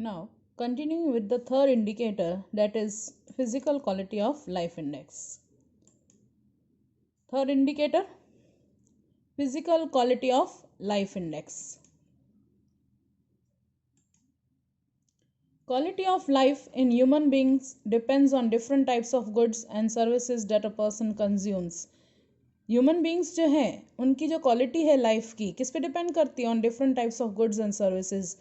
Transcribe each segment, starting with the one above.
Now, continuing with the third indicator, that is physical quality of life index. Third indicator, physical quality of life index. Quality of life in human beings depends on different types of goods and services that a person consumes. Human beings जो हैं उनकी जो quality है life की किस पे depend करती है? On different types of goods and services.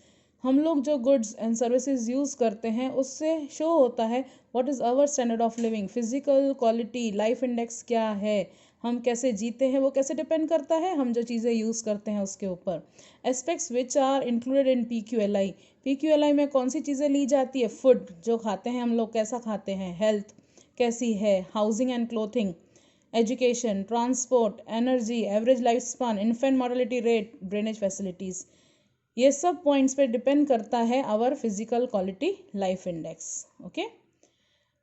हम लोग जो गुड्स एंड सर्विसेज यूज़ करते हैं उससे शो होता है what is our standard of living. Physical quality life index क्या है, हम कैसे जीते हैं, वो कैसे डिपेंड करता है हम जो चीज़ें यूज़ करते हैं उसके ऊपर. Aspects which are included in PQLI. PQLI में कौन सी चीज़ें ली जाती है? फूड जो खाते हैं हम लोग कैसा खाते हैं, हेल्थ कैसी है, housing and clothing, education, transport, energy, average life span, infant mortality rate, drainage facilities. ये सब पॉइंट्स पे डिपेंड करता है our physical quality life index. Okay,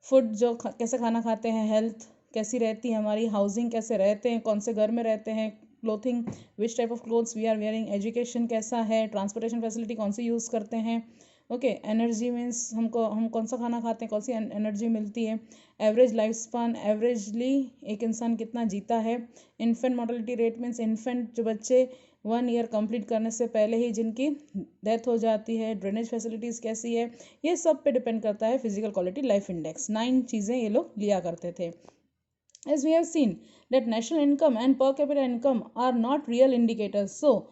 food जो कैसे खाना खाते हैं, हेल्थ कैसी रहती है हमारी, हाउसिंग कैसे रहते हैं, कौन से घर में रहते हैं, clothing which type of clothes we are wearing, education कैसा है, ट्रांसपोर्टेशन फैसिलिटी कौन सी यूज़ करते हैं. ओके, एनर्जी मीन्स हम कौन सा खाना खाते हैं, कौन सी एनर्जी मिलती है. एवरेज लाइफ स्पान, एवरेजली एक इंसान कितना जीता है. Infant mortality rate means infant जो बच्चे 1 ईयर कंप्लीट करने से पहले ही जिनकी डेथ हो जाती है. ड्रेनेज फैसिलिटीज़ कैसी है, ये सब पे डिपेंड करता है फिजिकल क्वालिटी लाइफ इंडेक्स. 9 चीज़ें ये लोग लिया करते थे. As we have seen that national income and per capita income are not real indicators. So,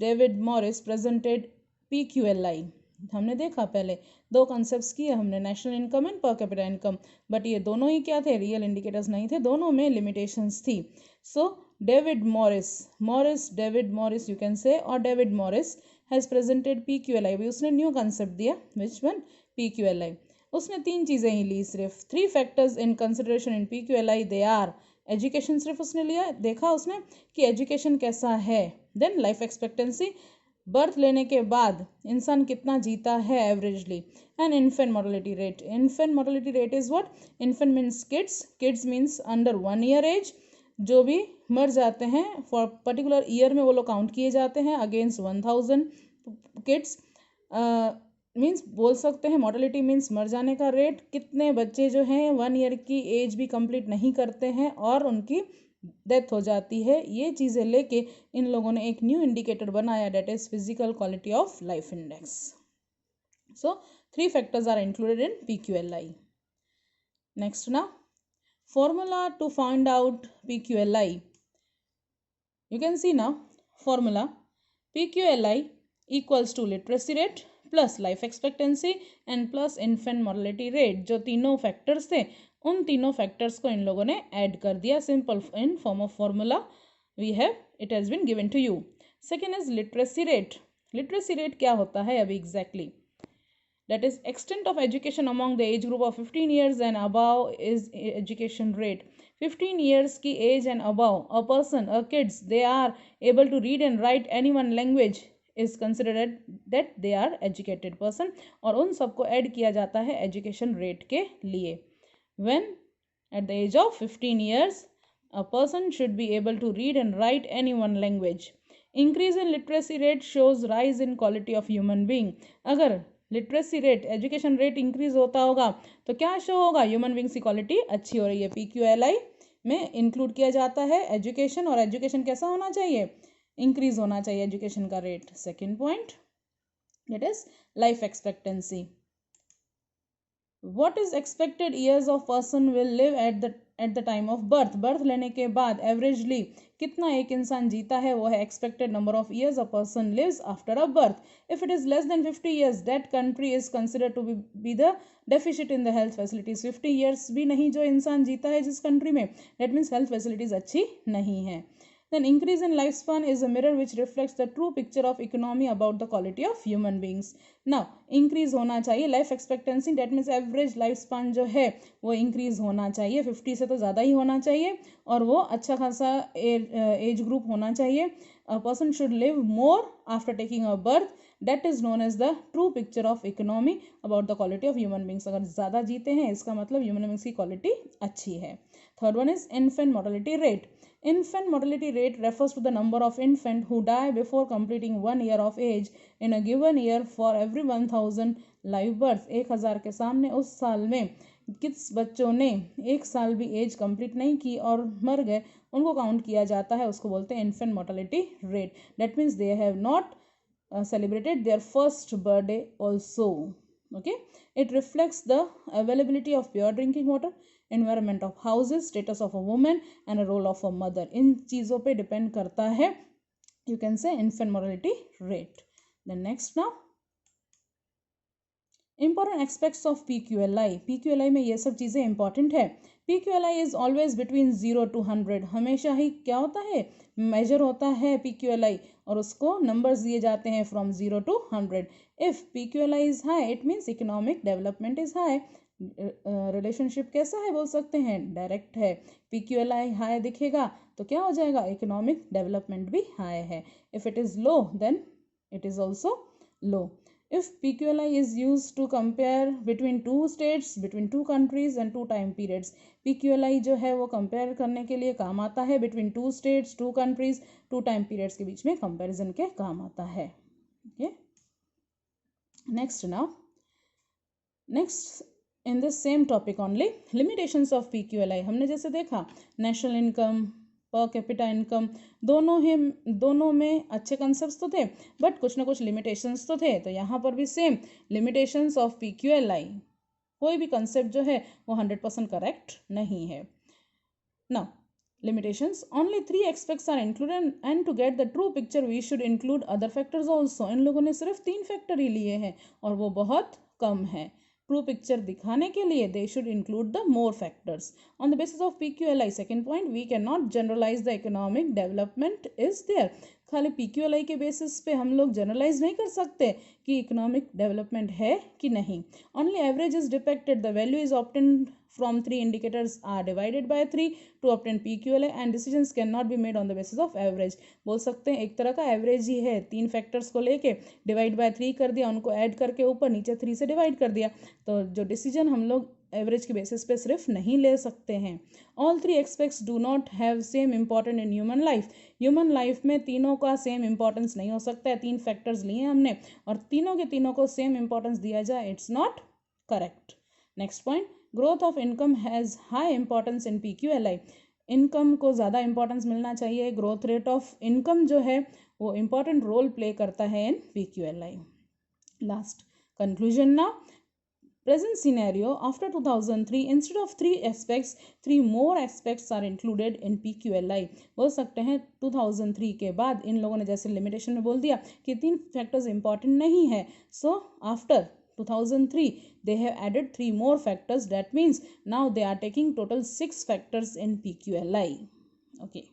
David Morris presented PQLI. हमने देखा पहले दो कॉन्सेप्ट्स किए हमने, national income and per capita income, but ये दोनों ही क्या थे, रियल इंडिकेटर्स नहीं थे, दोनों में लिमिटेशंस थी. So David Morris you can say, और David Morris has presented PQLI. भी उसने न्यू कॉन्सेप्ट दिया. Which one? PQLI. उसने 3 चीज़ें ही ली सिर्फ. 3 factors in consideration in PQLI. They are education, सिर्फ उसने लिया, देखा उसने कि एजुकेशन कैसा है. देन लाइफ एक्सपेक्टेंसी, बर्थ लेने के बाद इंसान कितना जीता है averagely. And infant mortality rate. Infant mortality rate is what? Infant means kids means under 1 year age. जो भी मर जाते हैं फॉर पर्टिकुलर ईयर में वो लोग काउंट किए जाते हैं अगेंस्ट 1000 किड्स. मीन्स बोल सकते हैं मॉर्टेलिटी मीन्स मर जाने का रेट. कितने बच्चे जो हैं 1 ईयर की एज भी कंप्लीट नहीं करते हैं और उनकी डेथ हो जाती है. ये चीज़ें लेके इन लोगों ने एक न्यू इंडिकेटर बनाया, that is physical quality of life index. So 3 factors are included in PQLI. Next ना, formula to find out PQLI. You can see now formula PQLI equals to literacy rate plus life expectancy and plus infant mortality rate. जो तीनों factors थे उन तीनों factors को इन लोगों ने add कर दिया. Simple in form of formula we have, it has been given to you. Second is literacy rate. Literacy rate क्या होता है अभी exactly? That is extent of education among the age group of 15 years and above is education rate. 15 years की age and above a person, a kids, they are able to read and write any one language is considered that they are educated person. और उन सबको add किया जाता है education rate के लिए. When at the age of 15 years a person should be able to read and write any one language. Increase in literacy rate shows rise in quality of human being. अगर literacy rate, education rate increase होता होगा तो क्या show होगा? Human beings की quality अच्छी हो रही है. PQLI में इंक्लूड किया जाता है एजुकेशन, और एजुकेशन कैसा होना चाहिए? इंक्रीज होना चाहिए एजुकेशन का rate. Second point, that is life expectancy. What is expected years of person will live at the time of birth. Birth लेने के बाद एवरेजली कितना एक इंसान जीता है वो है expected number of years a person lives after a birth. If it is less than 50 years, that country is considered to be the deficit in the health facilities. 50 years भी नहीं जो इंसान जीता है जिस कंट्री में, that means health facilities अच्छी नहीं है. Then increase in lifespan is a mirror which reflects the true picture of economy about the quality of human beings. Now increase होना चाहिए life expectancy, that means average lifespan जो है वो increase होना चाहिए. 50 से तो ज़्यादा ही होना चाहिए और वो अच्छा खासा एज ग्रुप होना चाहिए. A person should live more after taking a birth. That is known as the true picture of economy about the quality of human beings. अगर ज़्यादा जीते हैं इसका मतलब human beings की क्वालिटी अच्छी है. Third one is infant mortality rate. Infant mortality rate refers to the number of infants who die before completing 1 year of age in a given year for every 1000 live births. 1000 के सामने उस साल में किस बच्चों ने 1 साल भी एज कंप्लीट नहीं की और मर गए, उनको काउंट किया जाता है, उसको बोलते हैं infant mortality rate. That means they have not celebrated their first birthday also. Okay, it reflects the availability of pure drinking water, environment of houses, status of a woman and a role of a mother. इन चीज़ों पे depend करता है, you can say, infant mortality rate. Then next now, important aspects of PQLI. PQLI में ये सब चीज़ें important है. PQLI is always between 0 to 100. हमेशा ही क्या होता है, मेजर होता है PQLI और उसको नंबर्स दिए जाते हैं from 0 to 100. If PQLI is high it means economic development is high. Relationship कैसा है बोल सकते हैं, डायरेक्ट है. PQLI हाई दिखेगा तो क्या हो जाएगा, इकोनॉमिक डेवलपमेंट भी हाई है. If it is low then it is also low. If PQLI is used to compare between two states, between two countries and two time periods. PQLI जो है वो कंपेयर करने के लिए काम आता है between two states, two countries, two time periods के बीच में कंपैरिजन के काम आता है. Okay. Next now. Next in this same topic only, limitations of PQLI. हमने जैसे देखा national income, per capita income, दोनों में अच्छे कंसेप्ट तो थे बट कुछ ना कुछ लिमिटेशंस तो थे. तो यहाँ पर भी सेम लिमिटेशंस ऑफ PQLI. कोई भी कंसेप्ट जो है वो 100% करेक्ट नहीं है. Now limitations, only 3 aspects are included and to get the true picture we should include other factors also. इन लोगों ने सिर्फ 3 फैक्टर ही लिए हैं और वो बहुत कम है. ट्रू पिक्चर दिखाने के लिए they should include the more factors. On the basis of PQLI, second point, we can not generalize the economic development is there. खाली PQLI के बेसिस पे हम लोग जनरलाइज नहीं कर सकते कि इकोनॉमिक डेवलपमेंट है कि नहीं. Only average is depicted. The value is obtained from 3 indicators are divided by 3 to obtain PQLI and decisions cannot be made on the basis of average. बोल सकते हैं एक तरह का एवरेज ही है. 3 फैक्टर्स को लेके डिवाइड बाय 3 कर दिया, उनको ऐड करके ऊपर नीचे 3 से डिवाइड कर दिया. तो जो डिसीजन हम लोग एवरेज के बेसिस पे सिर्फ नहीं ले सकते हैं. All 3 aspects do not have same important in human life. Human life में तीनों का सेम इम्पॉर्टेंस नहीं हो सकता है. 3 फैक्टर्स लिए हमने और तीनों के तीनों को सेम इम्पॉर्टेंस दिया जाए, it's not correct. Next point, growth of income has high importance in PQLI. Income को ज़्यादा इंपॉर्टेंस मिलना चाहिए. ग्रोथ रेट ऑफ इनकम जो है वो इम्पॉर्टेंट रोल प्ले करता है इन PQLI. Last conclusion now. Present scenario, after 2003, instead of 3 aspects, 3 more aspects are included in PQLI. बोल सकते हैं 2003 के बाद इन लोगों ने जैसे लिमिटेशन में बोल दिया कि 3 फैक्टर्स इंपॉर्टेंट नहीं है. So after 2003 they have added 3 more factors. That means now they are taking total 6 factors in PQLI. Okay.